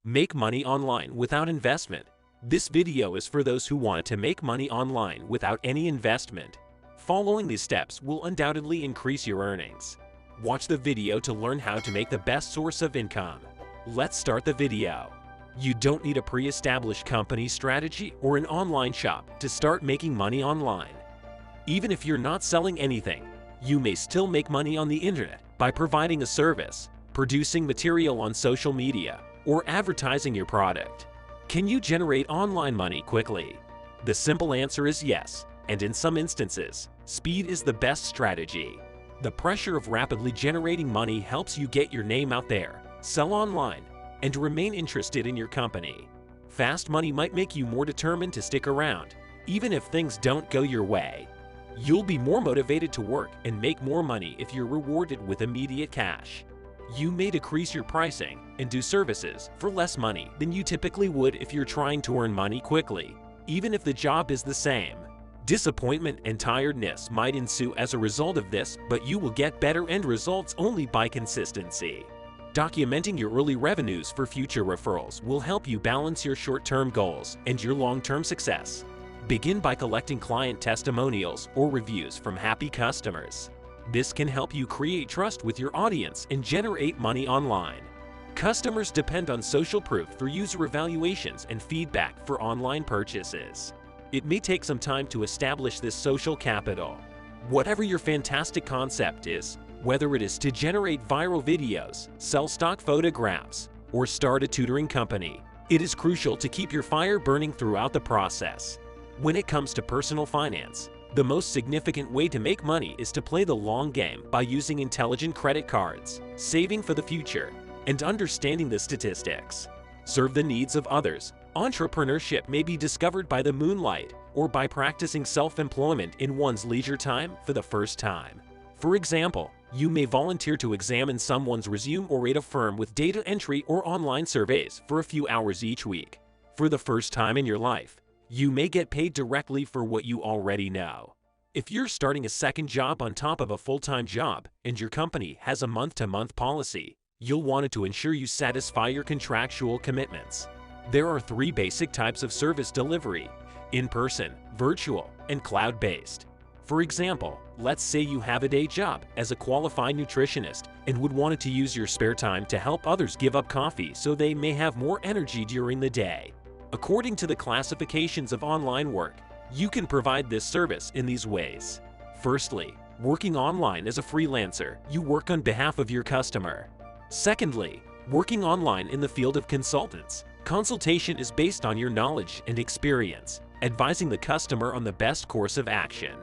Make money online without investment. This video is for those who want to make money online without any investment. Following these steps will undoubtedly increase your earnings. Watch the video to learn how to make the best source of income. Let's start the video. You don't need a pre-established company strategy or an online shop to start making money online. Even if you're not selling anything, you may still make money on the internet by providing a service, producing material on social media, or advertising your product. Can you generate online money quickly? The simple answer is yes, and in some instances, speed is the best strategy. The pressure of rapidly generating money helps you get your name out there, sell online, and remain interested in your company. Fast money might make you more determined to stick around, even if things don't go your way. You'll be more motivated to work and make more money if you're rewarded with immediate cash. You may decrease your pricing and do services for less money than you typically would if you're trying to earn money quickly, even if the job is the same. Disappointment and tiredness might ensue as a result of this, but you will get better end results only by consistency. Documenting your early revenues for future referrals will help you balance your short-term goals and your long-term success. Begin by collecting client testimonials or reviews from happy customers. This can help you create trust with your audience and generate money online. Customers depend on social proof for user evaluations and feedback for online purchases. It may take some time to establish this social capital. Whatever your fantastic concept is, whether it is to generate viral videos, sell stock photographs, or start a tutoring company, it is crucial to keep your fire burning throughout the process. When it comes to personal finance, the most significant way to make money is to play the long game by using intelligent credit cards, saving for the future, and understanding the statistics. Serve the needs of others. Entrepreneurship may be discovered by the moonlight or by practicing self-employment in one's leisure time for the first time. For example, you may volunteer to examine someone's resume or rate a firm with data entry or online surveys for a few hours each week. For the first time in your life, you may get paid directly for what you already know. If you're starting a second job on top of a full-time job and your company has a month-to-month policy, you'll want to ensure you satisfy your contractual commitments. There are three basic types of service delivery: in-person, virtual, and cloud-based. For example, let's say you have a day job as a qualified nutritionist and would want to use your spare time to help others give up coffee so they may have more energy during the day. According to the classifications of online work, you can provide this service in these ways. Firstly, working online as a freelancer, you work on behalf of your customer. Secondly, working online in the field of consultants. Consultation is based on your knowledge and experience, advising the customer on the best course of action.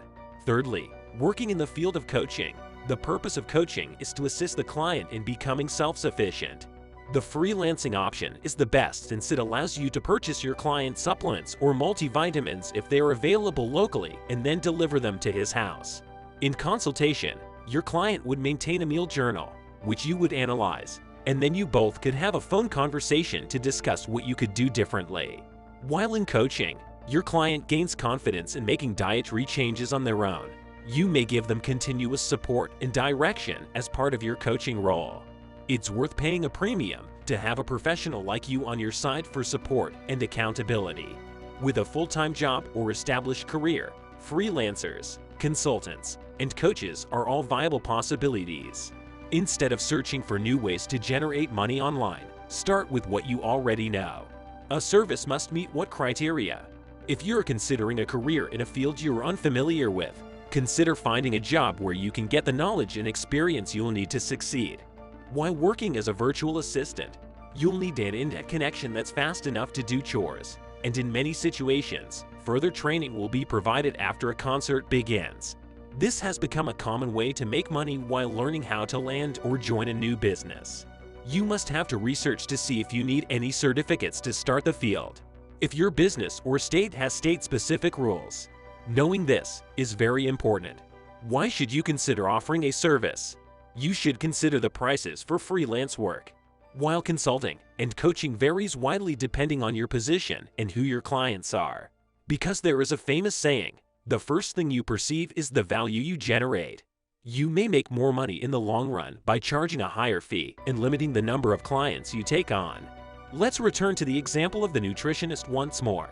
Thirdly, working in the field of coaching. The purpose of coaching is to assist the client in becoming self-sufficient. The freelancing option is the best since it allows you to purchase your client's supplements or multivitamins if they are available locally and then deliver them to his house. In consultation, your client would maintain a meal journal, which you would analyze, and then you both could have a phone conversation to discuss what you could do differently. While in coaching, your client gains confidence in making dietary changes on their own. You may give them continuous support and direction as part of your coaching role. It's worth paying a premium to have a professional like you on your side for support and accountability. With a full-time job or established career, freelancers, consultants, and coaches are all viable possibilities. Instead of searching for new ways to generate money online, start with what you already know. A service must meet what criteria? If you're considering a career in a field you're unfamiliar with, consider finding a job where you can get the knowledge and experience you'll need to succeed. While working as a virtual assistant, you'll need an internet connection that's fast enough to do chores, and in many situations, further training will be provided after a concert begins. This has become a common way to make money while learning how to land or join a new business. You must have to research to see if you need any certificates to start the field, if your business or state has state-specific rules. Knowing this is very important. Why should you consider offering a service? You should consider the prices for freelance work. While consulting and coaching varies widely depending on your position and who your clients are. Because there is a famous saying, the first thing you perceive is the value you generate. You may make more money in the long run by charging a higher fee and limiting the number of clients you take on. Let's return to the example of the nutritionist once more.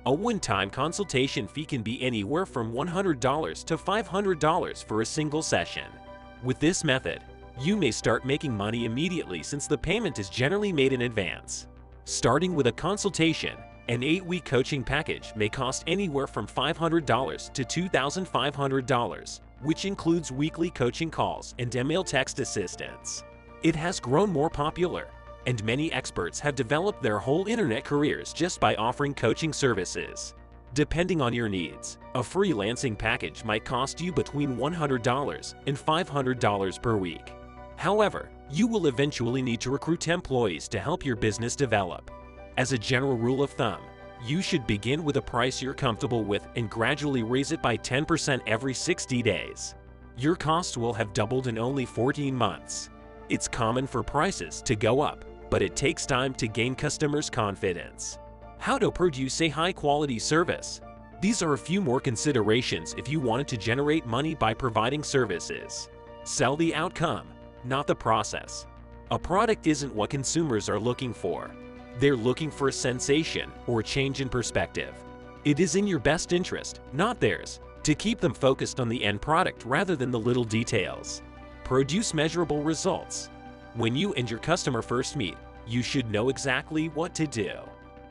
A one-time consultation fee can be anywhere from $100 to $500 for a single session. With this method, you may start making money immediately since the payment is generally made in advance. Starting with a consultation, an 8-week coaching package may cost anywhere from $500 to $2,500, which includes weekly coaching calls and email text assistance. It has grown more popular, and many experts have developed their whole internet careers just by offering coaching services. Depending on your needs, a freelancing package might cost you between $100 and $500 per week. However, you will eventually need to recruit employees to help your business develop. As a general rule of thumb, you should begin with a price you're comfortable with and gradually raise it by 10% every 60 days. Your costs will have doubled in only 14 months. It's common for prices to go up, but it takes time to gain customers' confidence. How to produce a high-quality service? These are a few more considerations if you wanted to generate money by providing services. Sell the outcome, not the process. A product isn't what consumers are looking for. They're looking for a sensation or a change in perspective. It is in your best interest, not theirs, to keep them focused on the end product rather than the little details. Produce measurable results. When you and your customer first meet, you should know exactly what to do.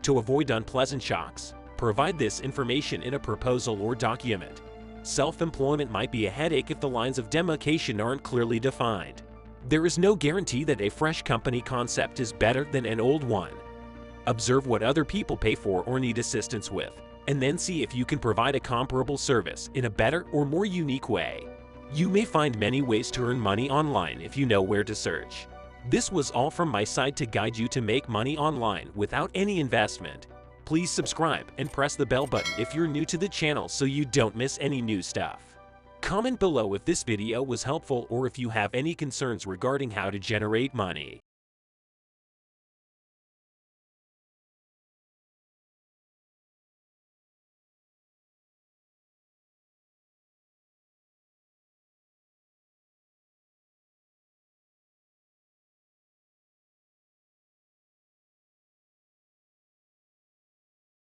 To avoid unpleasant shocks, provide this information in a proposal or document. Self-employment might be a headache if the lines of demarcation aren't clearly defined. There is no guarantee that a fresh company concept is better than an old one. Observe what other people pay for or need assistance with, and then see if you can provide a comparable service in a better or more unique way. You may find many ways to earn money online if you know where to search. This was all from my side to guide you to make money online without any investment. Please subscribe and press the bell button if you're new to the channel so you don't miss any new stuff. Comment below if this video was helpful or if you have any concerns regarding how to generate money.